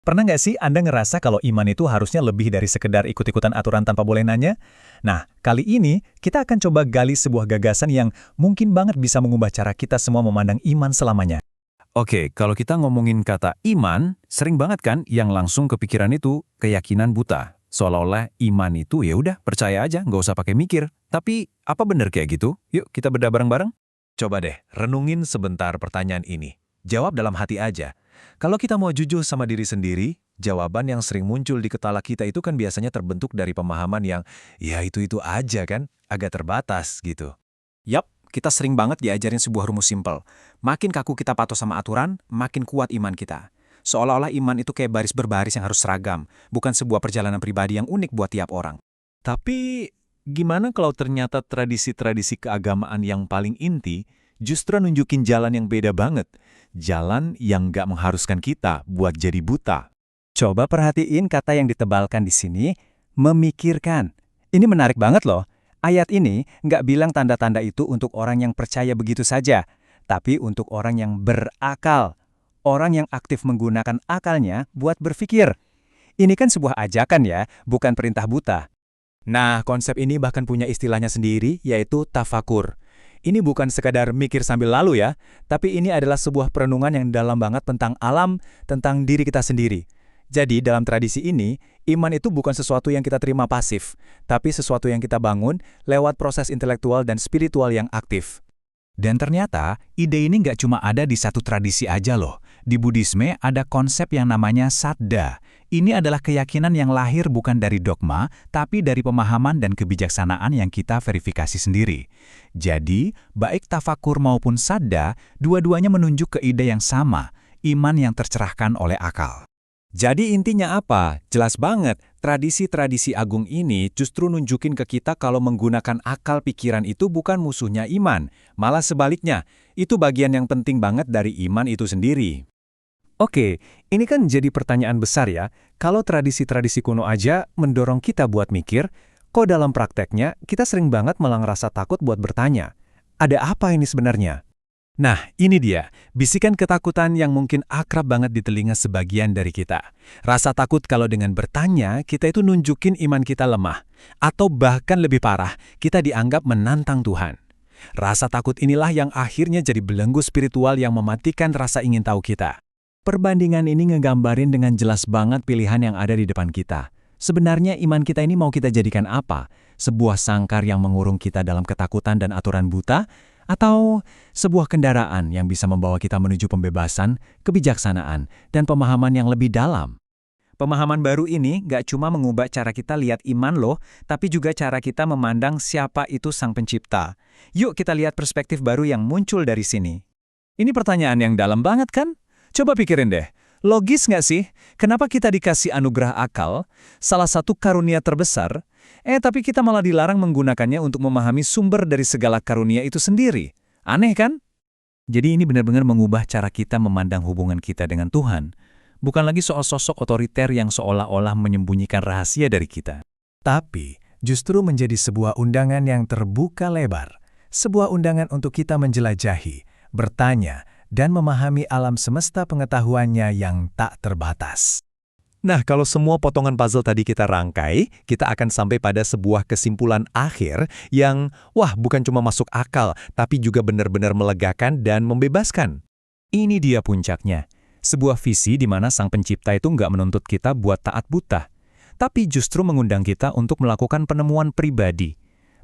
Pernah nggak sih Anda ngerasa kalau iman itu harusnya lebih dari sekedar ikut-ikutan aturan tanpa boleh nanya? Nah, kali ini kita akan coba gali sebuah gagasan yang mungkin banget bisa mengubah cara kita semua memandang iman selamanya. Oke, kalau kita ngomongin kata iman, sering banget kan yang langsung kepikiran itu keyakinan buta. Seolah-olah iman itu ya udah percaya aja, nggak usah pakai mikir. Tapi apa bener kayak gitu? Yuk kita bedah bareng-bareng. Coba deh, renungin sebentar pertanyaan ini. Jawab dalam hati aja. Kalau kita mau jujur sama diri sendiri, jawaban yang sering muncul di kepala kita itu kan biasanya terbentuk dari pemahaman yang, ya itu-itu aja kan, agak terbatas gitu. Yap, kita sering banget diajarin sebuah rumus simpel. Makin kaku kita patuh sama aturan, makin kuat iman kita. Seolah-olah iman itu kayak baris berbaris yang harus seragam, bukan sebuah perjalanan pribadi yang unik buat tiap orang. Tapi, gimana kalau ternyata tradisi-tradisi keagamaan yang paling inti justru nunjukin jalan yang beda banget? Jalan yang nggak mengharuskan kita buat jadi buta. Coba perhatiin kata yang ditebalkan di sini, memikirkan. Ini menarik banget loh. Ayat ini nggak bilang tanda-tanda itu untuk orang yang percaya begitu saja, tapi untuk orang yang berakal. Orang yang aktif menggunakan akalnya buat berpikir. Ini kan sebuah ajakan ya, bukan perintah buta. Nah, konsep ini bahkan punya istilahnya sendiri, yaitu tafakur. Ini bukan sekadar mikir sambil lalu ya, tapi ini adalah sebuah perenungan yang dalam banget tentang alam, tentang diri kita sendiri. Jadi dalam tradisi ini, iman itu bukan sesuatu yang kita terima pasif, tapi sesuatu yang kita bangun lewat proses intelektual dan spiritual yang aktif. Dan ternyata, ide ini nggak cuma ada di satu tradisi aja loh. Di Buddhisme ada konsep yang namanya saddha. Ini adalah keyakinan yang lahir bukan dari dogma, tapi dari pemahaman dan kebijaksanaan yang kita verifikasi sendiri. Jadi, baik tafakur maupun saddha, dua-duanya menunjuk ke ide yang sama, iman yang tercerahkan oleh akal. Jadi intinya apa? Jelas banget, tradisi-tradisi agung ini justru nunjukin ke kita kalau menggunakan akal pikiran itu bukan musuhnya iman. Malah sebaliknya, itu bagian yang penting banget dari iman itu sendiri. Oke, ini kan jadi pertanyaan besar ya. Kalau tradisi-tradisi kuno aja mendorong kita buat mikir, kok dalam prakteknya kita sering banget malah ngerasa takut buat bertanya. Ada apa ini sebenarnya? Nah, ini dia, bisikan ketakutan yang mungkin akrab banget di telinga sebagian dari kita. Rasa takut kalau dengan bertanya, kita itu nunjukin iman kita lemah. Atau bahkan lebih parah, kita dianggap menantang Tuhan. Rasa takut inilah yang akhirnya jadi belenggu spiritual yang mematikan rasa ingin tahu kita. Perbandingan ini ngegambarin dengan jelas banget pilihan yang ada di depan kita. Sebenarnya iman kita ini mau kita jadikan apa? Sebuah sangkar yang mengurung kita dalam ketakutan dan aturan buta? Atau sebuah kendaraan yang bisa membawa kita menuju pembebasan, kebijaksanaan, dan pemahaman yang lebih dalam? Pemahaman baru ini nggak cuma mengubah cara kita lihat iman loh, tapi juga cara kita memandang siapa itu Sang Pencipta. Yuk kita lihat perspektif baru yang muncul dari sini. Ini pertanyaan yang dalam banget kan? Coba pikirin deh, logis nggak sih? Kenapa kita dikasih anugerah akal, salah satu karunia terbesar, tapi kita malah dilarang menggunakannya untuk memahami sumber dari segala karunia itu sendiri? Aneh kan? Jadi ini benar-benar mengubah cara kita memandang hubungan kita dengan Tuhan. Bukan lagi soal sosok otoriter yang seolah-olah menyembunyikan rahasia dari kita. Tapi justru menjadi sebuah undangan yang terbuka lebar. Sebuah undangan untuk kita menjelajahi, bertanya, dan memahami alam semesta pengetahuannya yang tak terbatas. Nah, kalau semua potongan puzzle tadi kita rangkai, kita akan sampai pada sebuah kesimpulan akhir yang, bukan cuma masuk akal, tapi juga benar-benar melegakan dan membebaskan. Ini dia puncaknya. Sebuah visi di mana Sang Pencipta itu nggak menuntut kita buat taat buta, tapi justru mengundang kita untuk melakukan penemuan pribadi.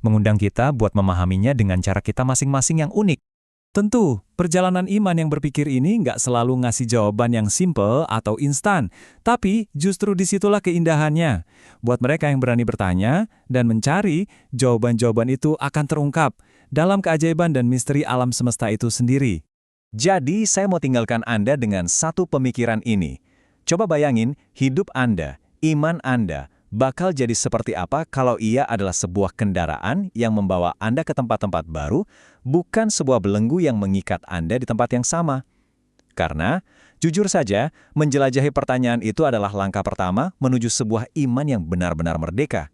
Mengundang kita buat memahaminya dengan cara kita masing-masing yang unik. Tentu, perjalanan iman yang berpikir ini nggak selalu ngasih jawaban yang simple atau instan, tapi justru disitulah keindahannya. Buat mereka yang berani bertanya dan mencari, jawaban-jawaban itu akan terungkap dalam keajaiban dan misteri alam semesta itu sendiri. Jadi, saya mau tinggalkan Anda dengan satu pemikiran ini. Coba bayangin, hidup Anda, iman Anda, bakal jadi seperti apa kalau ia adalah sebuah kendaraan yang membawa Anda ke tempat-tempat baru, bukan sebuah belenggu yang mengikat Anda di tempat yang sama. Karena, jujur saja, menjelajahi pertanyaan itu adalah langkah pertama menuju sebuah iman yang benar-benar merdeka.